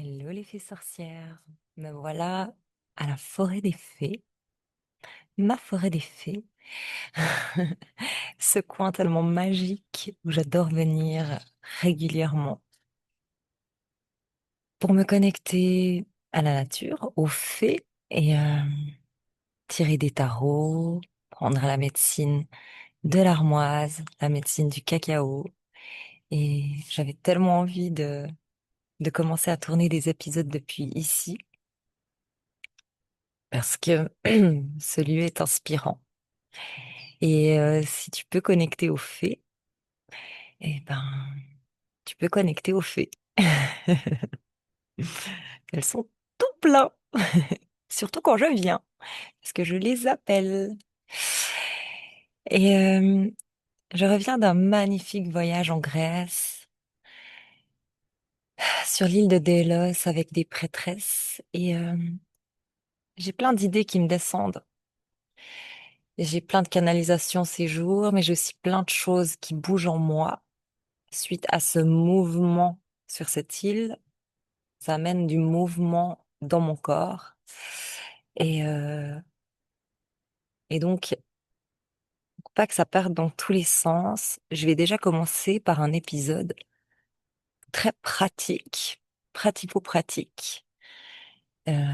Hello les fées sorcières, me voilà à la forêt des fées, ma forêt des fées, ce coin tellement magique où j'adore venir régulièrement pour me connecter à la nature, aux fées et tirer des tarots, prendre la médecine de l'armoise, la médecine du cacao. Et j'avais tellement envie de commencer à tourner des épisodes depuis ici parce que ce lieu est inspirant. Et si tu peux connecter aux fées, eh ben, tu peux connecter aux fées. Elles sont tout plein, surtout quand je viens, parce que je les appelle. Et je reviens d'un magnifique voyage en Grèce, sur l'île de Délos avec des prêtresses. Et j'ai plein d'idées qui me descendent. J'ai plein de canalisations ces jours, mais j'ai aussi plein de choses qui bougent en moi suite à ce mouvement sur cette île. Ça amène du mouvement dans mon corps. Et, euh, et donc, pour pas que ça parte dans tous les sens, je vais déjà commencer par un épisode très pratique, pratico-pratique, euh,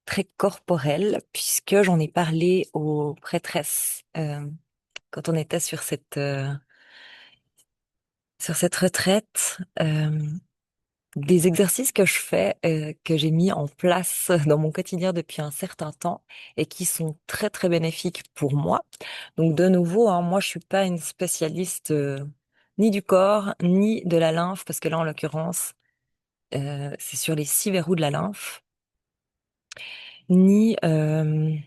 très corporel, puisque j'en ai parlé aux prêtresses quand on était sur cette retraite. Des exercices que je fais, que j'ai mis en place dans mon quotidien depuis un certain temps et qui sont très très bénéfiques pour moi. Donc de nouveau, hein, moi je suis pas une spécialiste ni du corps ni de la lymphe parce que là en l'occurrence c'est sur les 6 verrous de la lymphe, ni enfin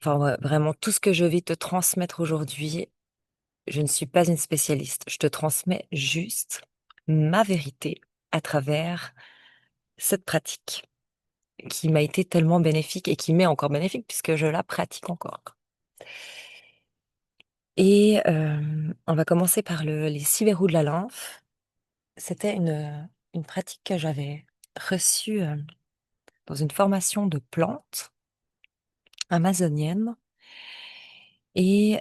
ouais, vraiment tout ce que je vais te transmettre aujourd'hui. Je ne suis pas une spécialiste. Je te transmets juste ma vérité à travers cette pratique, qui m'a été tellement bénéfique et qui m'est encore bénéfique puisque je la pratique encore. Et on va commencer par les 6 verrous de la lymphe. C'était une pratique que j'avais reçue dans une formation de plantes amazoniennes. Et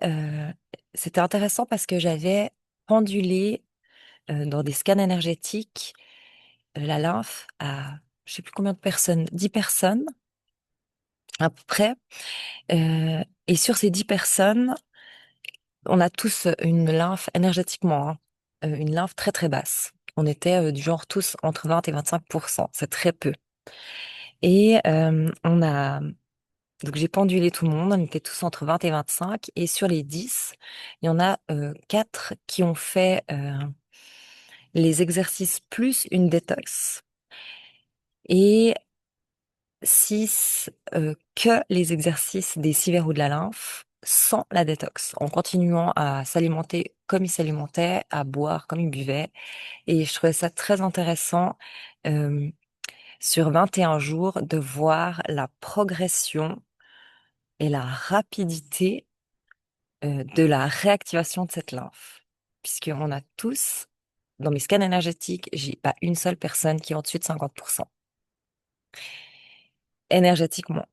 c'était intéressant parce que j'avais pendulé dans des scans énergétiques la lymphe à je sais plus combien de personnes, 10 personnes à peu près. Et sur ces 10 personnes, on a tous une lymphe énergétiquement, hein, une lymphe très très basse. On était du genre tous entre 20 et 25%, c'est très peu. Et donc j'ai pendulé tout le monde, on était tous entre 20 et 25, et sur les 10, il y en a 4 qui ont fait les exercices plus une détox, et 6 que les exercices des 6 verrous de la lymphe sans la détox, en continuant à s'alimenter comme ils s'alimentaient, à boire comme ils buvaient. Et je trouvais ça très intéressant euh, sur 21 jours de voir la progression et la rapidité de la réactivation de cette lymphe. Puisqu'on a tous, dans mes scans énergétiques, j'ai pas une seule personne qui est au-dessus de 50% énergétiquement.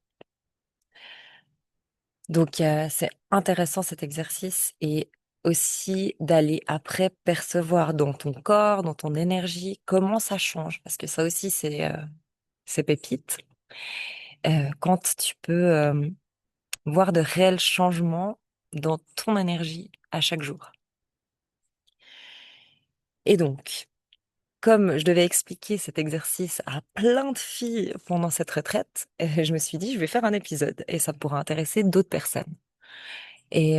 Donc, c'est intéressant cet exercice et aussi d'aller après percevoir dans ton corps, dans ton énergie, comment ça change. Parce que ça aussi, c'est pépite. Quand tu peux voir de réels changements dans ton énergie à chaque jour. Et donc, comme je devais expliquer cet exercice à plein de filles pendant cette retraite, je me suis dit, je vais faire un épisode et ça pourra intéresser d'autres personnes. Et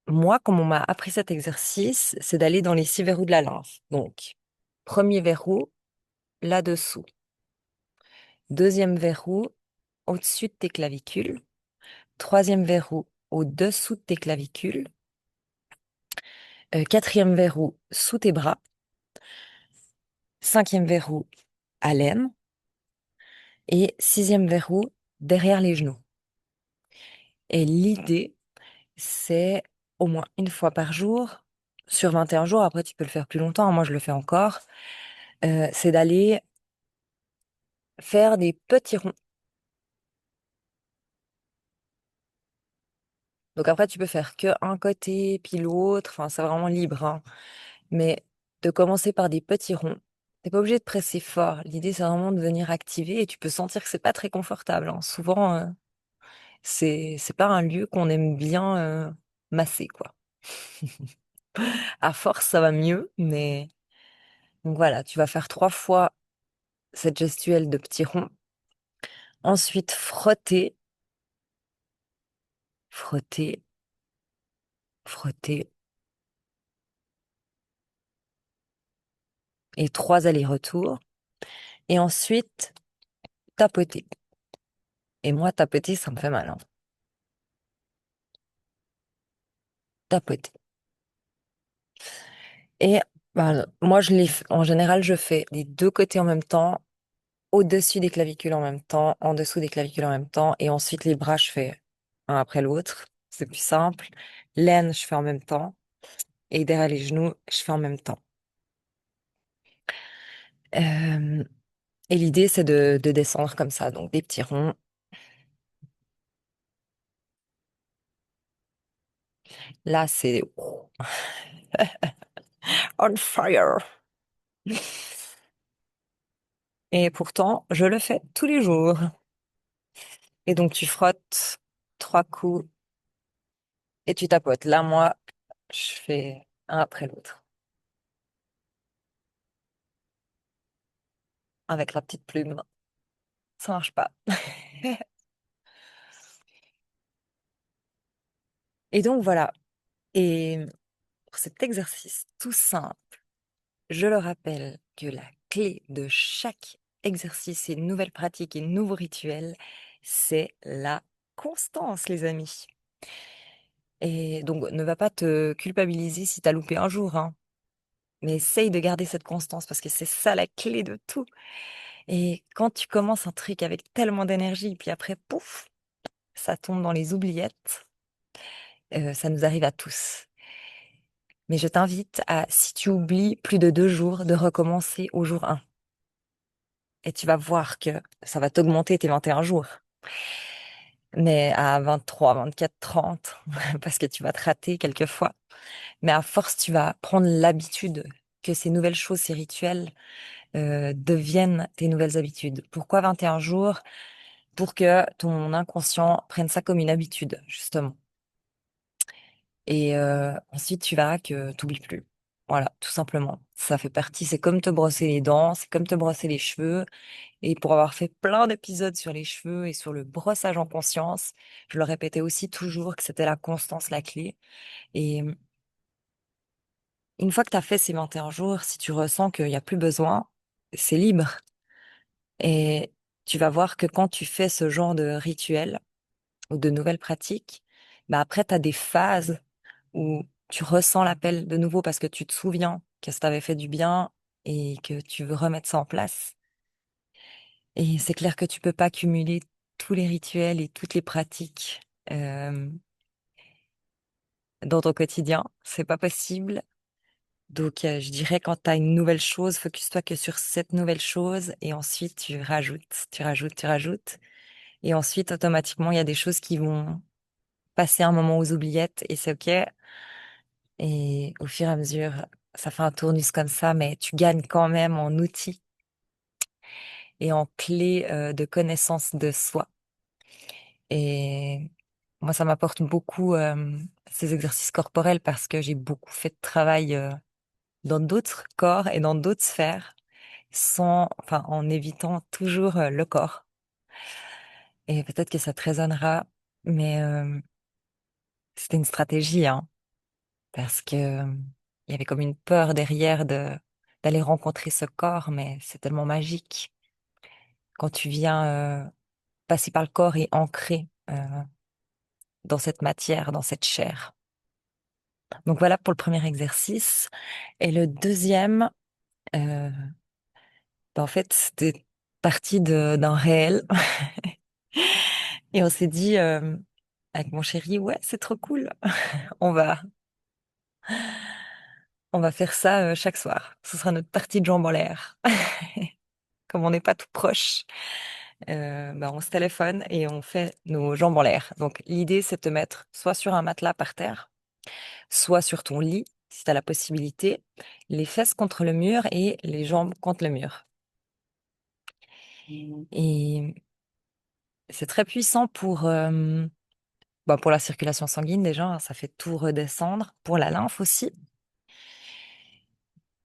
moi, comme on m'a appris cet exercice, c'est d'aller dans les 6 verrous de la lymphe. Donc, premier verrou, là-dessous. Deuxième verrou, au-dessus de tes clavicules. Troisième verrou, au-dessous de tes clavicules. Quatrième verrou, sous tes bras. Cinquième verrou, à l'aine. Et sixième verrou, derrière les genoux. Et l'idée, c'est au moins une fois par jour, sur 21 jours, après tu peux le faire plus longtemps, moi je le fais encore, c'est d'aller faire des petits ronds. Donc après, tu peux faire que un côté, puis l'autre, enfin c'est vraiment libre, hein. Mais de commencer par des petits ronds, t'es pas obligé de presser fort. L'idée, c'est vraiment de venir activer et tu peux sentir que c'est pas très confortable, hein. Souvent, c'est pas un lieu qu'on aime bien masser, quoi. À force, ça va mieux, mais donc voilà, tu vas faire 3 fois cette gestuelle de petits ronds. Ensuite, frotter, frotter, frotter et 3 allers-retours. Et ensuite, tapoter. Et moi, tapoter, ça me fait mal, hein. Tapoter. Et ben, moi, en général, je fais les deux côtés en même temps, au-dessus des clavicules en même temps, en dessous des clavicules en même temps, et ensuite les bras, je fais un après l'autre. C'est plus simple. L'aine, je fais en même temps, et derrière les genoux, je fais en même temps. Euh, et l'idée, c'est de descendre comme ça, donc des petits ronds. Là, c'est on fire. Et pourtant, je le fais tous les jours. Et donc, tu frottes 3 coups et tu tapotes. Là, moi, je fais un après l'autre avec la petite plume. Ça marche pas. Et donc, voilà. Et pour cet exercice tout simple, je le rappelle que la clé de chaque exercice et nouvelle pratique et nouveau rituel, c'est la constance, les amis. Et donc, ne va pas te culpabiliser si t'as loupé un jour, hein. Mais essaye de garder cette constance parce que c'est ça la clé de tout. Et quand tu commences un truc avec tellement d'énergie, puis après, pouf, ça tombe dans les oubliettes, ça nous arrive à tous. Mais je t'invite à, si tu oublies plus de 2 jours, de recommencer au jour 1. Et tu vas voir que ça va t'augmenter tes 21 jours. Mais à 23, 24, 30, parce que tu vas te rater quelquefois. Mais à force, tu vas prendre l'habitude que ces nouvelles choses, ces rituels, deviennent tes nouvelles habitudes. Pourquoi 21 jours? Pour que ton inconscient prenne ça comme une habitude, justement. Et ensuite, tu verras que tu n'oublies plus. Voilà, tout simplement. Ça fait partie, c'est comme te brosser les dents, c'est comme te brosser les cheveux. Et pour avoir fait plein d'épisodes sur les cheveux et sur le brossage en conscience, je le répétais aussi toujours que c'était la constance, la clé. Et une fois que tu as fait ces 21 jours, si tu ressens qu'il n'y a plus besoin, c'est libre. Et tu vas voir que quand tu fais ce genre de rituel ou de nouvelles pratiques, bah après, tu as des phases où tu ressens l'appel de nouveau parce que tu te souviens que ça t'avait fait du bien et que tu veux remettre ça en place. Et c'est clair que tu peux pas cumuler tous les rituels et toutes les pratiques euh, dans ton quotidien. C'est pas possible. Donc, je dirais quand tu as une nouvelle chose, focus-toi que sur cette nouvelle chose et ensuite tu rajoutes, tu rajoutes, tu rajoutes. Et ensuite, automatiquement, il y a des choses qui vont passer un moment aux oubliettes et c'est OK. Et au fur et à mesure, ça fait un tournus comme ça, mais tu gagnes quand même en outils et en clés de connaissance de soi. Et moi, ça m'apporte beaucoup ces exercices corporels parce que j'ai beaucoup fait de travail dans d'autres corps et dans d'autres sphères, enfin, en évitant toujours le corps. Et peut-être que ça te résonnera, mais c'était une stratégie, hein, parce que il y avait comme une peur derrière d'aller rencontrer ce corps, mais c'est tellement magique quand tu viens passer par le corps et ancrer dans cette matière, dans cette chair. Donc voilà pour le premier exercice. Et le deuxième, euh, en fait, c'était parti d'un réel. Et on s'est dit, Avec mon chéri, ouais, c'est trop cool. On va, on va faire ça chaque soir. Ce sera notre partie de jambes en l'air. Comme on n'est pas tout proche, bah, on se téléphone et on fait nos jambes en l'air. Donc l'idée, c'est de te mettre soit sur un matelas par terre, soit sur ton lit, si tu as la possibilité, les fesses contre le mur et les jambes contre le mur. Et c'est très puissant pour la circulation sanguine déjà, hein, ça fait tout redescendre. Pour la lymphe aussi.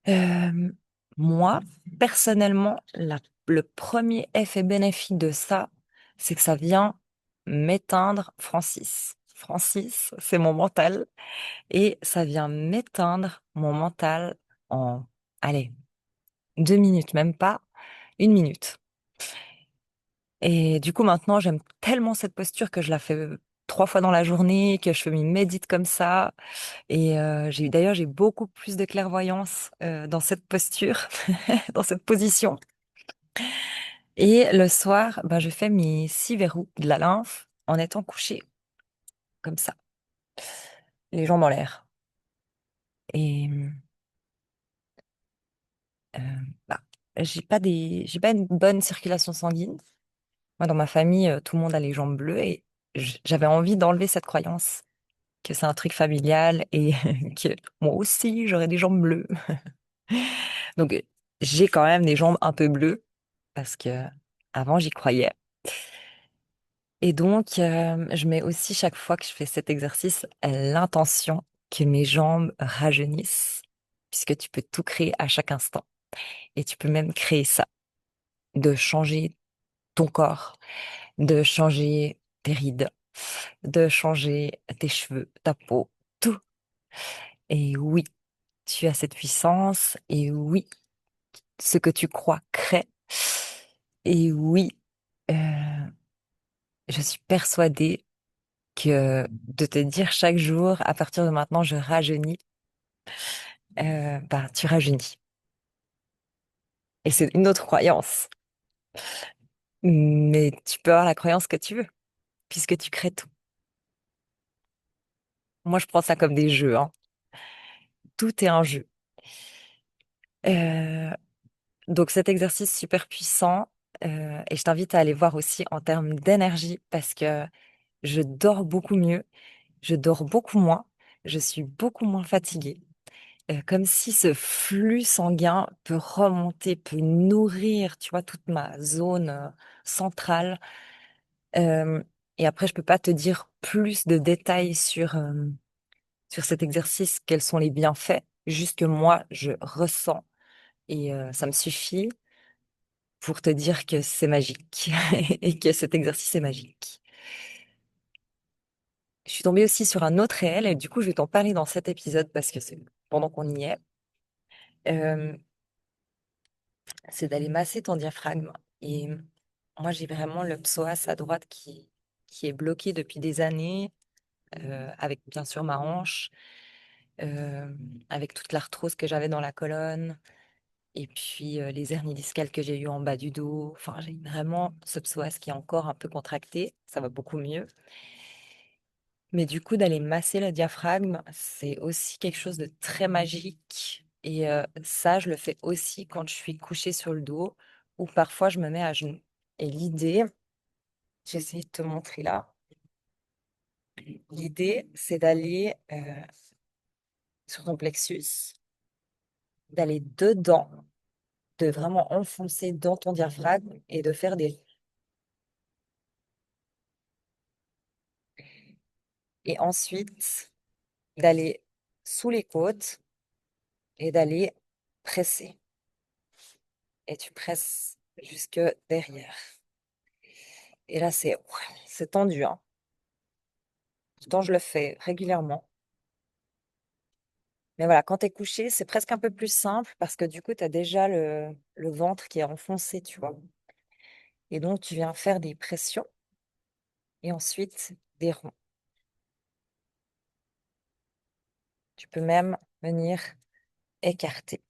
Euh, Moi, personnellement, le premier effet bénéfique de ça, c'est que ça vient m'éteindre Francis. Francis, c'est mon mental. Et ça vient m'éteindre mon mental en, allez, 2 minutes, même pas 1 minute. Et du coup, maintenant, j'aime tellement cette posture que je la fais 3 fois dans la journée, que je fais une médite comme ça. Et j'ai beaucoup plus de clairvoyance dans cette posture, dans cette position. Et le soir, ben, je fais mes 6 verrous de la lymphe en étant couchée, comme ça, les jambes en l'air. Et euh, bah, j'ai pas une bonne circulation sanguine. Moi, dans ma famille, tout le monde a les jambes bleues et j'avais envie d'enlever cette croyance que c'est un truc familial et que moi aussi, j'aurais des jambes bleues. Donc, j'ai quand même des jambes un peu bleues parce que avant, j'y croyais. Et donc, je mets aussi chaque fois que je fais cet exercice l'intention que mes jambes rajeunissent, puisque tu peux tout créer à chaque instant. Et tu peux même créer ça, de changer ton corps, de changer tes rides, de changer tes cheveux, ta peau, tout. Et oui, tu as cette puissance. Et oui, ce que tu crois crée. Et oui, euh, je suis persuadée que de te dire chaque jour, à partir de maintenant, je rajeunis, bah, tu rajeunis. Et c'est une autre croyance. Mais tu peux avoir la croyance que tu veux, puisque tu crées tout. Moi, je prends ça comme des jeux, hein. Tout est un jeu. Euh, donc cet exercice super puissant, et je t'invite à aller voir aussi en termes d'énergie, parce que je dors beaucoup mieux, je dors beaucoup moins, je suis beaucoup moins fatiguée. Comme si ce flux sanguin peut remonter, peut nourrir, tu vois, toute ma zone centrale. Euh, et après, je peux pas te dire plus de détails sur cet exercice, quels sont les bienfaits. Juste que moi, je ressens et ça me suffit pour te dire que c'est magique et que cet exercice est magique. Je suis tombée aussi sur un autre réel et du coup, je vais t'en parler dans cet épisode parce que c'est pendant qu'on y est. Euh, c'est d'aller masser ton diaphragme. Et moi, j'ai vraiment le psoas à droite qui est bloqué depuis des années, avec bien sûr ma hanche, euh, avec toute l'arthrose que j'avais dans la colonne, et puis les hernies discales que j'ai eues en bas du dos. Enfin, j'ai vraiment ce psoas qui est encore un peu contracté. Ça va beaucoup mieux. Mais du coup, d'aller masser le diaphragme, c'est aussi quelque chose de très magique. Et ça, je le fais aussi quand je suis couchée sur le dos ou parfois je me mets à genoux. Et l'idée, j'essaie de te montrer là, l'idée, c'est d'aller sur ton plexus, d'aller dedans, de vraiment enfoncer dans ton diaphragme et de faire des... Et ensuite, d'aller sous les côtes et d'aller presser. Et tu presses jusque derrière. Et là, c'est tendu, hein. Pourtant, je le fais régulièrement. Mais voilà, quand tu es couché, c'est presque un peu plus simple parce que du coup, tu as déjà le ventre qui est enfoncé, tu vois. Et donc, tu viens faire des pressions et ensuite des ronds. Tu peux même venir écarter.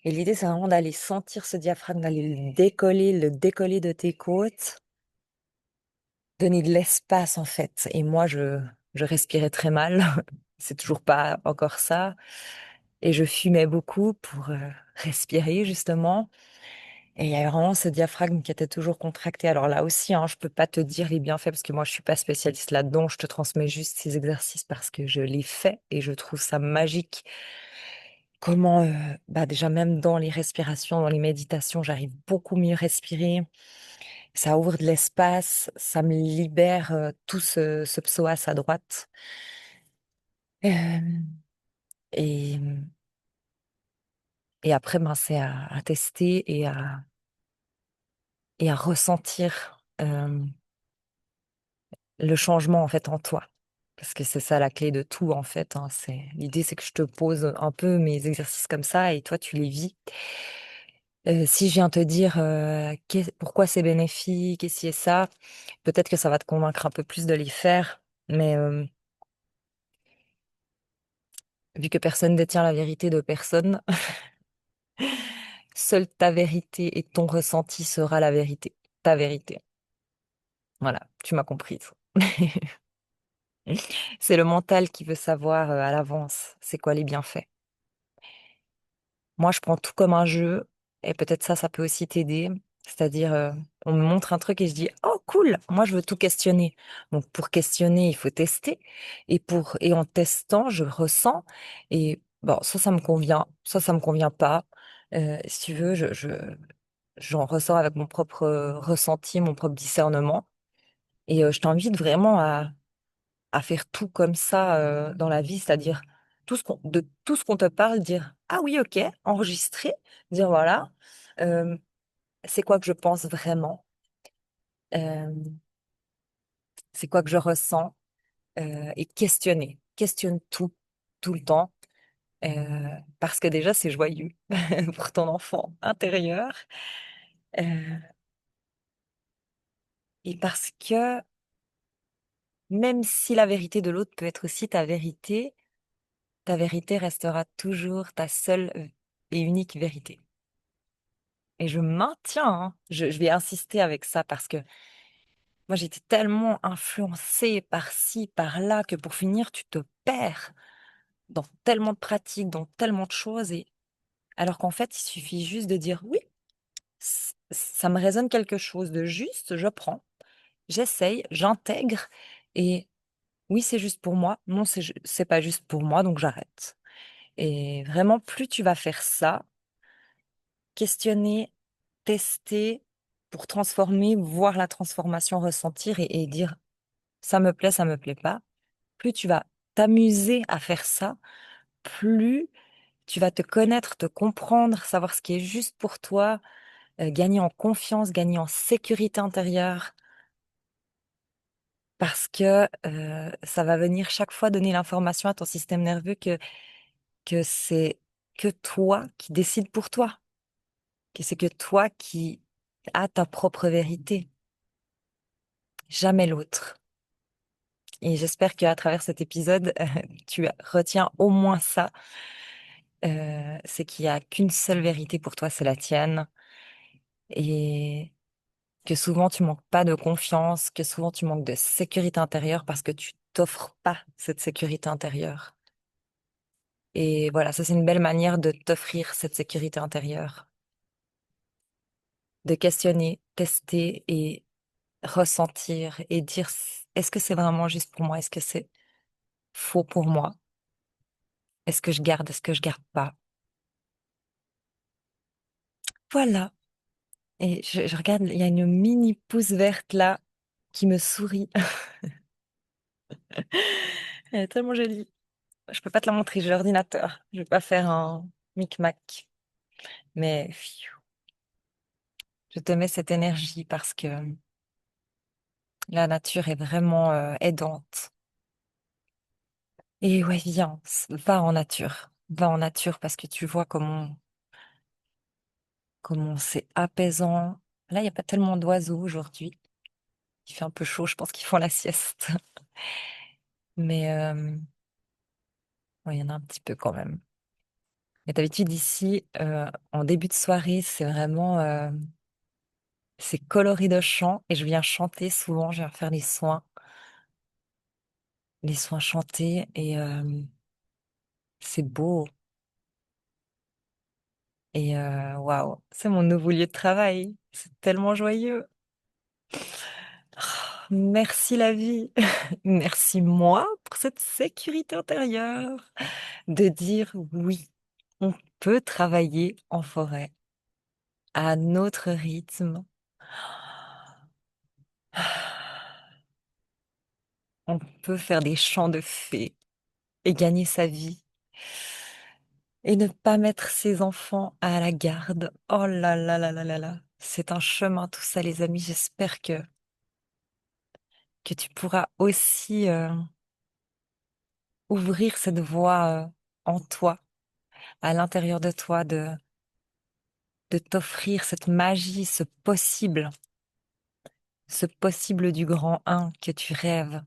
Et l'idée, c'est vraiment d'aller sentir ce diaphragme, d'aller le décoller de tes côtes donner de l'espace en fait. Et moi, je respirais très mal. C'est toujours pas encore ça. Et je fumais beaucoup pour respirer justement. Et il y a vraiment ce diaphragme qui était toujours contracté. Alors là aussi, hein, je peux pas te dire les bienfaits parce que moi, je suis pas spécialiste là-dedans. Je te transmets juste ces exercices parce que je les fais et je trouve ça magique. Comment, bah déjà même dans les respirations, dans les méditations, j'arrive beaucoup mieux respirer. Ça ouvre de l'espace, ça me libère tout ce psoas à droite. Euh, et, et après, ben, c'est à tester et à ressentir le changement en fait en toi. Parce que c'est ça la clé de tout en fait, hein. L'idée, c'est que je te pose un peu mes exercices comme ça et toi, tu les vis. Si je viens te dire pourquoi c'est bénéfique et si et ça, peut-être que ça va te convaincre un peu plus de les faire. Mais vu que personne détient la vérité de personne, seule ta vérité et ton ressenti sera la vérité. Ta vérité. Voilà, tu m'as comprise. C'est le mental qui veut savoir à l'avance c'est quoi les bienfaits. Moi, je prends tout comme un jeu et peut-être ça, ça peut aussi t'aider. C'est-à-dire, on me montre un truc et je dis, oh cool, moi je veux tout questionner. Donc pour questionner, il faut tester et en testant, je ressens et bon, ça me convient, ça me convient pas. Si tu veux, j'en ressors avec mon propre ressenti, mon propre discernement et je t'invite vraiment à faire tout comme ça dans la vie, c'est-à-dire de tout ce qu'on te parle, dire ah oui, ok, enregistrer, dire voilà, euh, c'est quoi que je pense vraiment, euh, c'est quoi que je ressens, et questionne tout, tout le temps, parce que déjà c'est joyeux pour ton enfant intérieur, euh, et parce que même si la vérité de l'autre peut être aussi ta vérité restera toujours ta seule et unique vérité. Et je maintiens, hein, je vais insister avec ça parce que moi j'étais tellement influencée par ci, par là, que pour finir, tu te perds dans tellement de pratiques, dans tellement de choses. Et alors qu'en fait, il suffit juste de dire oui, ça me résonne quelque chose de juste, je prends, j'essaye, j'intègre. Et oui, c'est juste pour moi. Non, c'est pas juste pour moi, donc j'arrête. Et vraiment, plus tu vas faire ça, questionner, tester pour transformer, voir la transformation, ressentir et dire ça me plaît pas. Plus tu vas t'amuser à faire ça, plus tu vas te connaître, te comprendre, savoir ce qui est juste pour toi, gagner en confiance, gagner en sécurité intérieure, parce que ça va venir chaque fois donner l'information à ton système nerveux que c'est que toi qui décides pour toi, que c'est que toi qui as ta propre vérité, jamais l'autre. Et j'espère qu'à travers cet épisode, tu retiens au moins ça, c'est qu'il n'y a qu'une seule vérité pour toi, c'est la tienne. Et que souvent tu manques pas de confiance, que souvent tu manques de sécurité intérieure parce que tu t'offres pas cette sécurité intérieure. Et voilà, ça c'est une belle manière de t'offrir cette sécurité intérieure, de questionner, tester et ressentir et dire est-ce que c'est vraiment juste pour moi? Est-ce que c'est faux pour moi? Est-ce que je garde pas? Voilà. Et je regarde, il y a une mini pouce verte là qui me sourit. Elle est tellement jolie. Je peux pas te la montrer, j'ai l'ordinateur. Je vais pas faire un micmac. Mais pfiou, je te mets cette énergie parce que la nature est vraiment aidante. Et ouais, viens, va en nature. Va en nature parce que tu vois comment c'est apaisant. Là, il n'y a pas tellement d'oiseaux aujourd'hui. Il fait un peu chaud, je pense qu'ils font la sieste. Mais ouais, il y en a un petit peu quand même. Mais d'habitude ici, en début de soirée, c'est vraiment C'est coloré de chant et je viens chanter souvent, je viens faire les soins chantés et c'est beau. Et waouh, c'est mon nouveau lieu de travail. C'est tellement joyeux. Merci la vie. Merci moi pour cette sécurité intérieure de dire oui, on peut travailler en forêt à notre rythme. On peut faire des chants de fées et gagner sa vie et ne pas mettre ses enfants à la garde. Oh là là là là là là. C'est un chemin tout ça les amis. J'espère que tu pourras aussi ouvrir cette voie en toi, à l'intérieur de toi, de t'offrir cette magie, ce possible du grand un que tu rêves,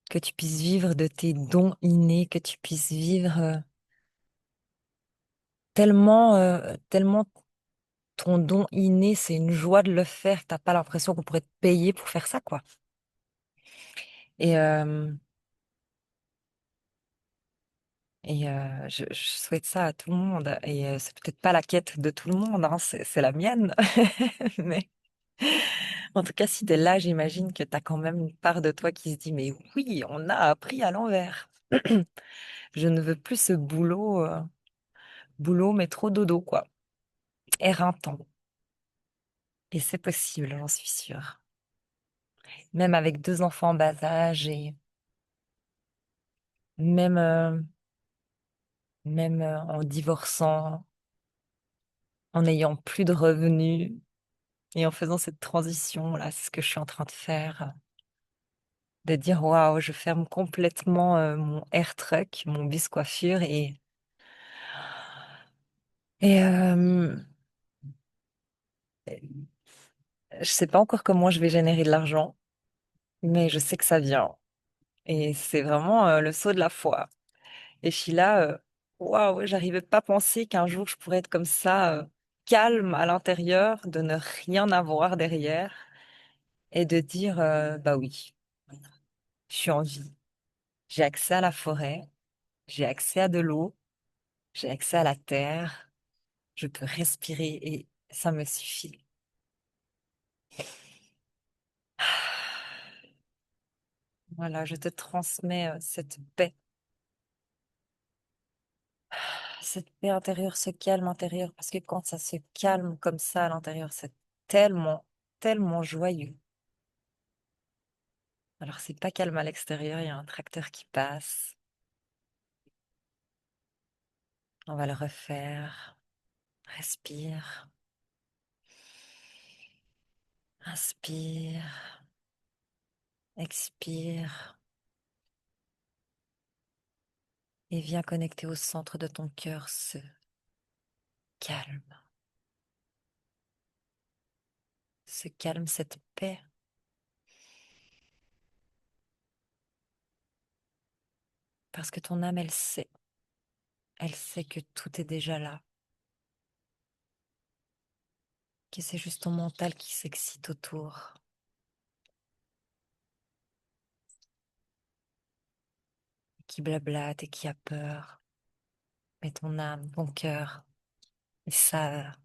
que tu puisses vivre de tes dons innés, que tu puisses vivre tellement ton don inné, c'est une joie de le faire, que t'as pas l'impression qu'on pourrait te payer pour faire ça, quoi. Et, euh, je souhaite ça à tout le monde. Et c'est peut-être pas la quête de tout le monde, hein, c'est la mienne. Mais en tout cas, si t'es là, j'imagine que t'as quand même une part de toi qui se dit, mais oui, on a appris à l'envers. Je ne veux plus ce boulot, mais trop dodo, quoi. Éreintant. Et c'est possible, j'en suis sûre. Même avec deux enfants en bas âge et même, même en divorçant, en n'ayant plus de revenus et en faisant cette transition, là, c'est ce que je suis en train de faire. De dire, waouh, je ferme complètement mon air truck, mon bus coiffure et je sais pas encore comment je vais générer de l'argent, mais je sais que ça vient. Et c'est vraiment le saut de la foi. Et je suis là, waouh, j'arrivais pas à penser qu'un jour je pourrais être comme ça, calme à l'intérieur, de ne rien avoir derrière et de dire, bah oui, je suis en vie. J'ai accès à la forêt, j'ai accès à de l'eau, j'ai accès à la terre, je peux respirer et ça me suffit. Voilà, je te transmets cette paix intérieure, ce calme intérieur, parce que quand ça se calme comme ça à l'intérieur, c'est tellement, tellement joyeux. Alors, c'est pas calme à l'extérieur, il y a un tracteur qui passe. On va le refaire. Respire, inspire, expire et viens connecter au centre de ton cœur calme, ce calme, cette paix, parce que ton âme, elle sait que tout est déjà là, que c'est juste ton mental qui s'excite autour, qui blablate et qui a peur. Mais ton âme, ton cœur, ils savent.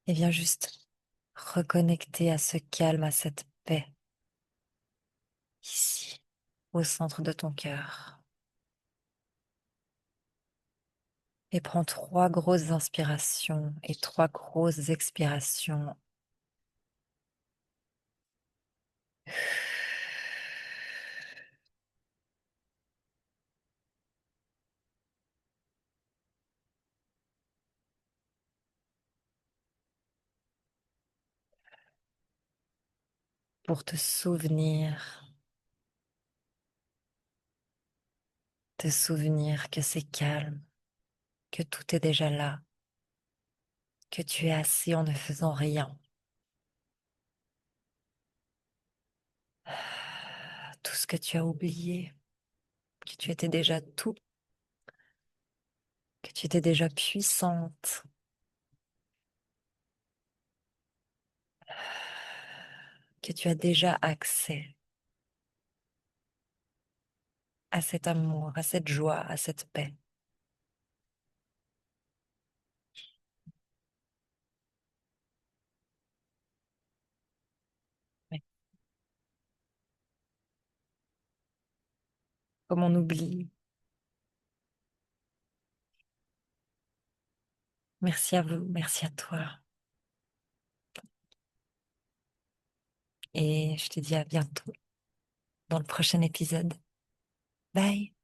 Et viens juste reconnecter à ce calme, à cette paix, ici, au centre de ton cœur. Et prends trois grosses inspirations et trois grosses expirations pour te souvenir que c'est calme, que tout est déjà là, que tu es assis en ne faisant rien. Tout ce que tu as oublié, que tu étais déjà tout, que tu étais déjà puissante, que tu as déjà accès à cet amour, à cette joie, à cette paix. Ouais. Comme on oublie. Merci à vous, merci à toi. Et je te dis à bientôt dans le prochain épisode. Bye.